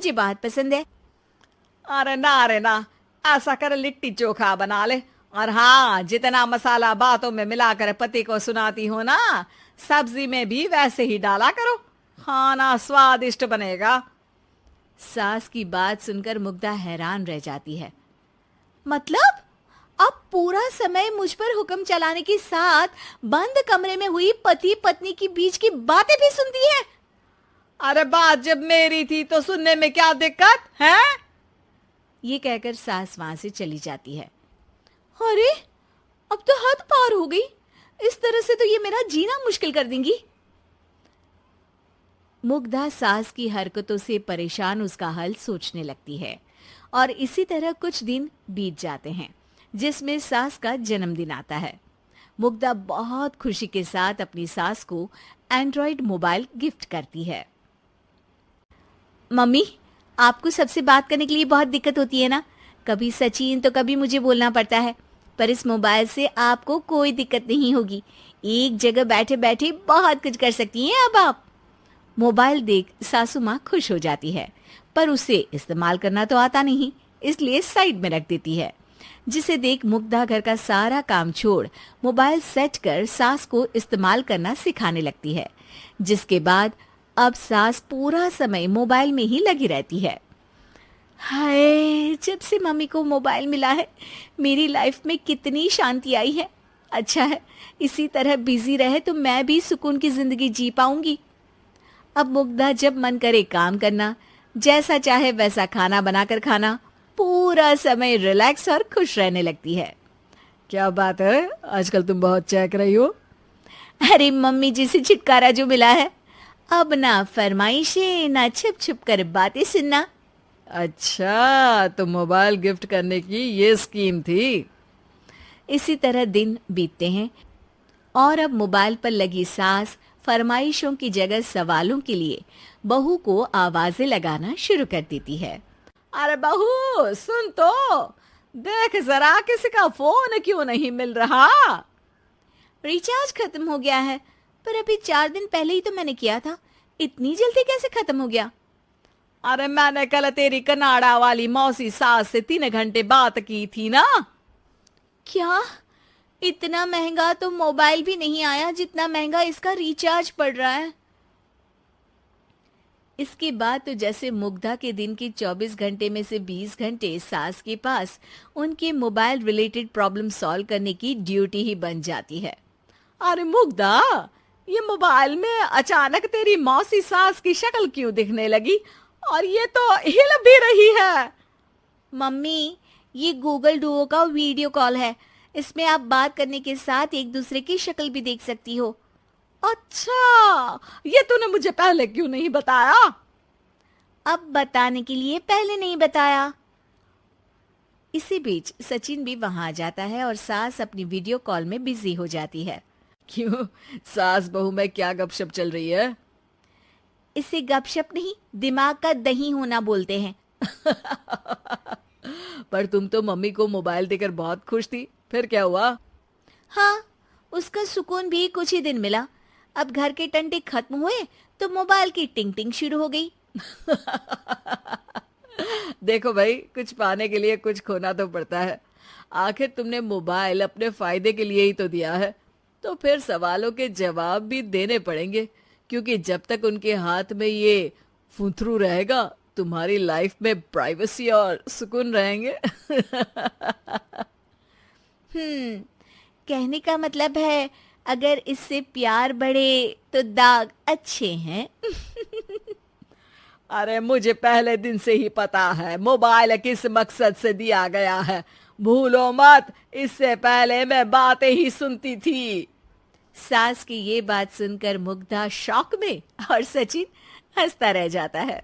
मुझे बहुत पसंद है। अरे ना, अरे ना, ऐसा कर लिट्टी चोखा बना ले। और हाँ, जितना मसाला बातों में मिलाकर पति को सुनाती हो ना, सब्जी में भी वैसे ही डाला करो, खाना स्वादिष्ट बनेगा। सास की बात सुनकर मुग्धा हैरान रह जाती है। मतलब अब पूरा समय मुझ पर हुक्म चलाने के साथ बंद कमरे में हुई पति पत्नी की बीच की बातें भी सुनती है? अरे बात जब मेरी थी तो सुनने में क्या दिक्कत है? ये कहकर सास वहां से चली जाती है। अरे अब तो हद पार हो गई, इस तरह से तो ये मेरा जीना मुश्किल कर देंगी। मुग्धा सास की हरकतों से परेशान उसका हल सोचने लगती है और इसी तरह कुछ दिन बीत जाते हैं, जिसमें सास का जन्मदिन आता है। मुग्धा बहुत खुशी के साथ अपनी सास को एंड्रॉइड मोबाइल गिफ्ट करती है। मम्मी, आपको सबसे बात करने के लिए बहुत दिक्कत होती है ना? कभी सचिन तो कभी मुझे बोलना पड़ता है, पर इस मोबाइल से आपको कोई दिक्कत नहीं होगी। एक जगह बैठे बैठे बहुत कुछ कर सकती हैं अब आप। मोबाइल देख सासू माँ खुश हो जाती है, पर उसे इस्तेमाल करना तो आता नहीं, इसलिए साइड में रख देती है। जिसे देख मुग्धा घर का सारा काम छोड़ मोबाइल सेट कर सास को इस्तेमाल करना सिखाने लगती है, जिसके बाद अब सास पूरा समय मोबाइल में ही लगी रहती है। हाय, जब से मम्मी को मोबाइल मिला है मेरी लाइफ में कितनी शांति आई है। अच्छा है, इसी तरह बिजी रहे तो मैं भी सुकून की जिंदगी जी पाऊंगी। अब मुग्धा जब मन करे काम करना, जैसा चाहे वैसा खाना बनाकर खाना, पूरा समय रिलैक्स और खुश रहने लगती है। क्या बात है, आजकल तुम बहुत चहक रही हो। अरे मम्मी जी से छुटकारा जो मिला है, अब ना फरमाइशें ना छुप छुप कर बातें सुनना। अच्छा, तो मोबाइल गिफ्ट करने की ये स्कीम थी। इसी तरह दिन बीतते हैं और अब मोबाइल पर लगी सास फरमाइशों की जगह सवालों के लिए बहू को आवाजें लगाना शुरू कर देती है। अरे बहू सुन तो, देख जरा किसी का फोन क्यों नहीं मिल रहा? रिचार्ज खत्म हो गया है, पर अभी 4 दिन पहले ही तो मैंने किया था, इतनी जल्दी कैसे खत्म हो गया? अरे मैंने कल तेरी कनाडा वाली मौसी सास से 3 घंटे बात की थी ना। क्या? इतना महंगा तो मोबाइल भी नहीं आया जितना महंगा इसका रिचार्ज पड़ रहा है। इसके बाद तो जैसे मुग्धा के दिन के 24 घंटे में से 20 घंटे सास के पास उनके मोबाइल रिलेटेड प्रॉब्लम सॉल्व करने की ड्यूटी ही बन जाती है। अरे मुग्धा, ये मोबाइल में अचानक तेरी मौसी सास की शक्ल क्यों दिखने लगी? और ये तो हिल भी रही है। मम्मी, ये गूगल डुओ का वीडियो कॉल है, इसमें आप बात करने के साथ एक दूसरे की शक्ल भी देख सकती हो। अच्छा, ये तूने मुझे पहले क्यों नहीं बताया? अब बताने के लिए पहले नहीं बताया। इसी बीच सचिन भी वहां आ जाता है और सास अपनी वीडियो कॉल में बिजी हो जाती है। क्यों, सास बहू में क्या गपशप चल रही है? इसे गपशप नहीं, दिमाग का दही होना बोलते हैं। पर तुम तो मम्मी को मोबाइल देकर बहुत खुश थी, फिर क्या हुआ? हाँ, उसका सुकून भी कुछ ही दिन मिला। अब घर के टंटे खत्म हुए तो मोबाइल की टिंग टिंग शुरू हो गई। देखो भाई, कुछ पाने के लिए कुछ खोना तो पड़ता है। आखिर तुमने मोबाइल अपने फायदे के लिए ही तो दिया है, तो फिर सवालों के जवाब भी देने पड़ेंगे, क्योंकि जब तक उनके हाथ में ये फुंथरू रहेगा तुम्हारी लाइफ में प्राइवेसी और सुकून रहेंगे। कहने का मतलब है अगर इससे प्यार बढ़े तो दाग अच्छे हैं। अरे मुझे पहले दिन से ही पता है मोबाइल किस मकसद से दिया गया है, भूलो मत। इससे पहले मैं बातें ही सुनती थी। सास की ये बात सुनकर मुग्धा शॉक में और सचिन हंसता रह जाता है।